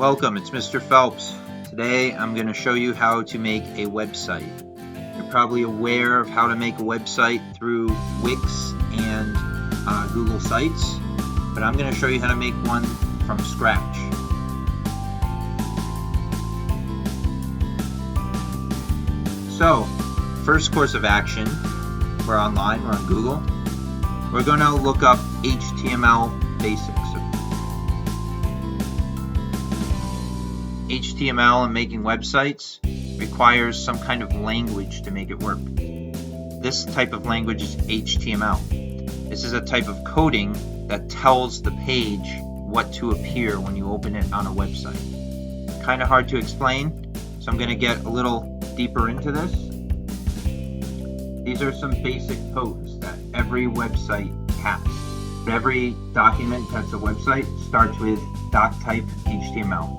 Welcome, it's Mr. Phelps. Today I'm going to show you how to make a website. You're probably aware of how to make a website through Wix and Google Sites, but I'm going to show you how to make one from scratch. So, first course of action, we're online, we're on Google. We're going to look up HTML basics. HTML and making websites requires some kind of language to make it work. This type of language is HTML. This is a type of coding that tells the page what to appear when you open it on a website. Kind of hard to explain, so I'm going to get a little deeper into this. These are some basic codes that every website has. Every document that's a website starts with doctype HTML.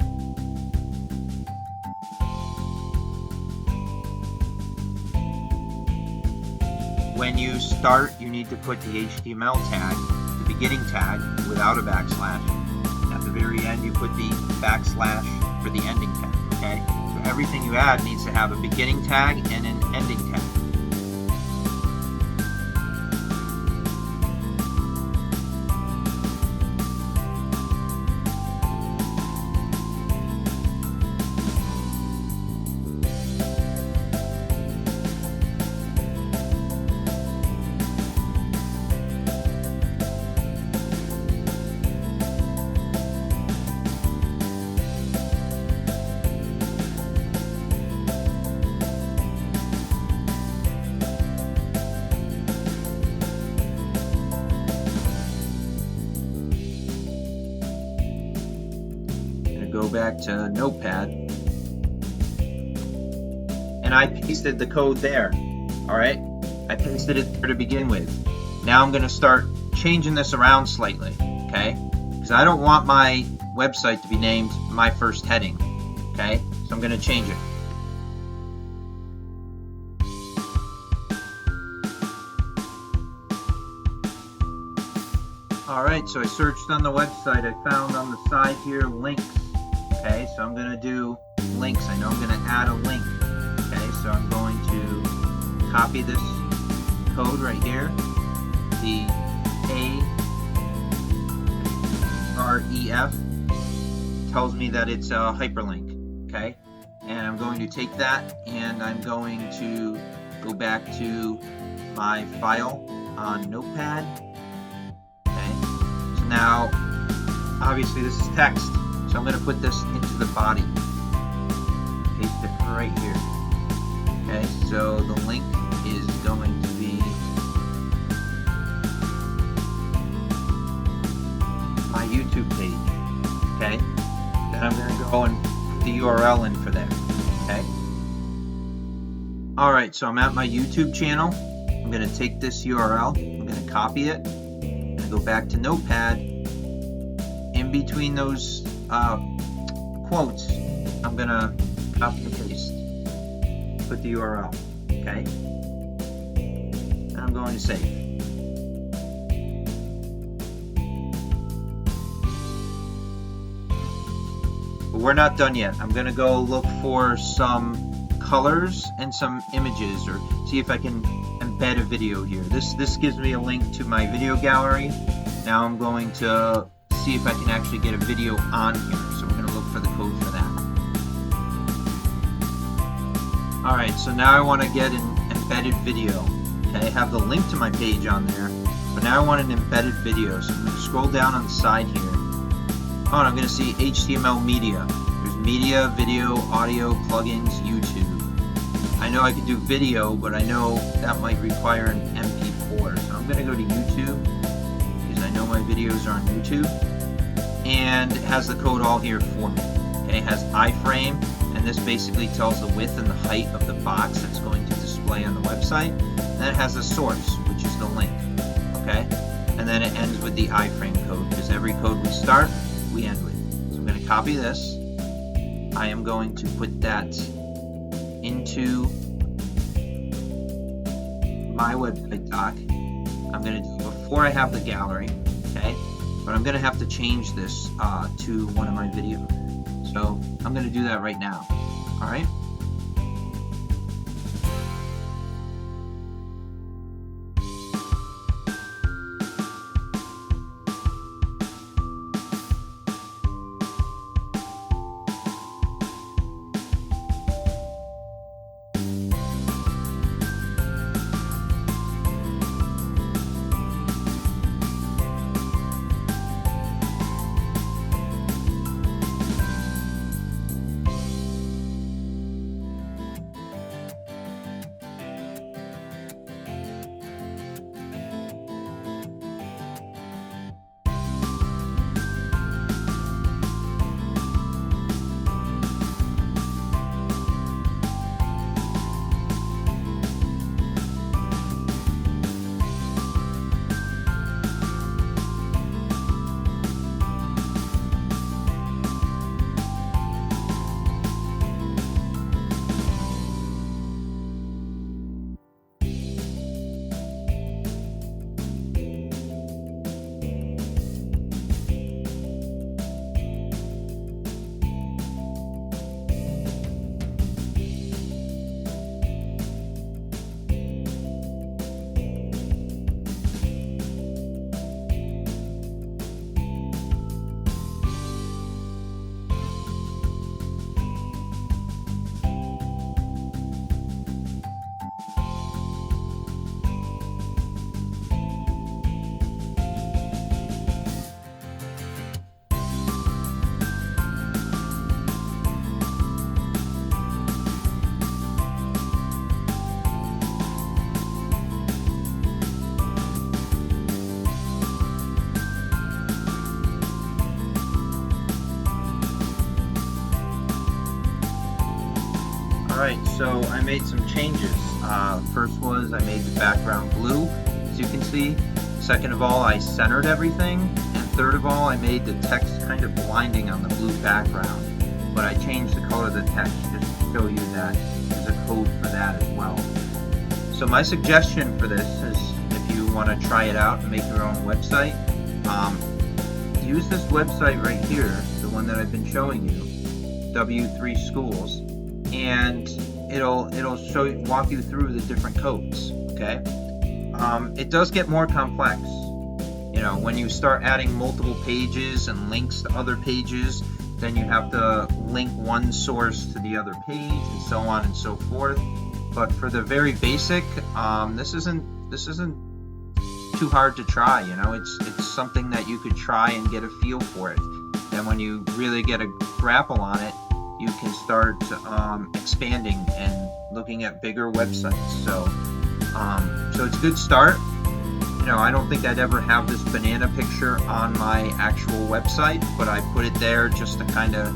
When you start, you need to put the HTML tag, the beginning tag, without a backslash. At the very end, you put the backslash for the ending tag, okay? So everything you add needs to have a beginning tag and an ending tag. Go back to Notepad, and I pasted the code there. Alright, I pasted it there to begin with. Now I'm going to start changing this around slightly, okay? Because I don't want my website to be named My First Heading, okay? So I'm going to change it. Alright, so I searched on the website. I found on the side here links. Okay, so I'm going to do links. I know I'm going to add a link. Okay, so I'm going to copy this code right here. The href tells me that it's a hyperlink. Okay, and I'm going to take that and I'm going to go back to my file on Notepad. Okay, so now obviously this is text. So I'm going to put this into the body. Paste it right here. Okay, so the link is going to be my YouTube page. Okay, then I'm going to go and put the URL in for that. Okay. Alright, so I'm at my YouTube channel. I'm going to take this URL. I'm going to copy it. I'm going to go back to Notepad. In between those quotes, I'm gonna copy and paste, put the URL, okay, and I'm going to save. But we're not done yet. I'm gonna go look for some colors and some images, or see if I can embed a video here. This gives me a link to my video gallery. Now I'm going to see if I can actually get a video on here. So we're going to look for the code for that. Alright, so now I want to get an embedded video. Okay, I have the link to my page on there, but now I want an embedded video. So I'm going to scroll down on the side here. Oh, and I'm going to see HTML media. There's media, video, audio, plugins, YouTube. I know I could do video, but I know that might require an MP4. So I'm going to go to YouTube, because I know my videos are on YouTube. And it has the code all here for me. Okay, it has iframe, and this basically tells the width and the height of the box that's going to display on the website. And then it has the source, which is the link. Okay, and then it ends with the iframe code, because every code we start, we end with. So I'm going to copy this. I am going to put that into my website doc. I'm going to do it before I have the gallery. Okay. But I'm going to have to change this to one of my videos. So I'm going to do that right now. All right. Alright, so I made some changes. First was I made the background blue, as you can see. Second of all, I centered everything. And third of all, I made the text kind of blinding on the blue background. But I changed the color of the text just to show you that there's a code for that as well. So my suggestion for this is, if you want to try it out and make your own website, use this website right here, the one that I've been showing you, W3 Schools, and it'll walk you through the different codes. Okay, it does get more complex. You know, when you start adding multiple pages and links to other pages, then you have to link one source to the other page, and so on and so forth. But for the very basic, this isn't too hard to try. You know, it's something that you could try and get a feel for it. And when you really get a grapple on it, you can start expanding and looking at bigger websites. So it's a good start. You know, I don't think I'd ever have this banana picture on my actual website, but I put it there just to kind of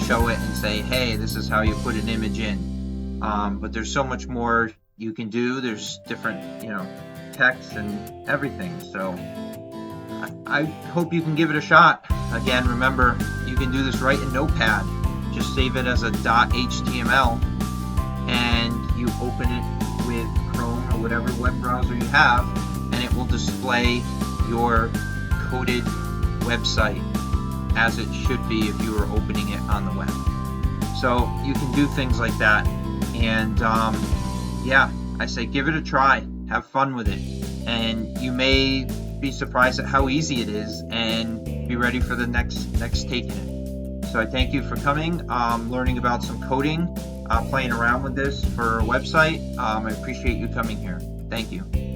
show it and say, hey, this is how you put an image in. But there's so much more you can do. There's different, you know, text and everything. So I hope you can give it a shot. Again, remember, you can do this right in Notepad. Just save it as a .html and you open it with Chrome or whatever web browser you have, and it will display your coded website as it should be if you were opening it on the web. So you can do things like that, and yeah, I say give it a try, have fun with it, and you may be surprised at how easy it is and be ready for the next take in it. So I thank you for coming, learning about some coding, playing around with this for a website. I appreciate you coming here. Thank you.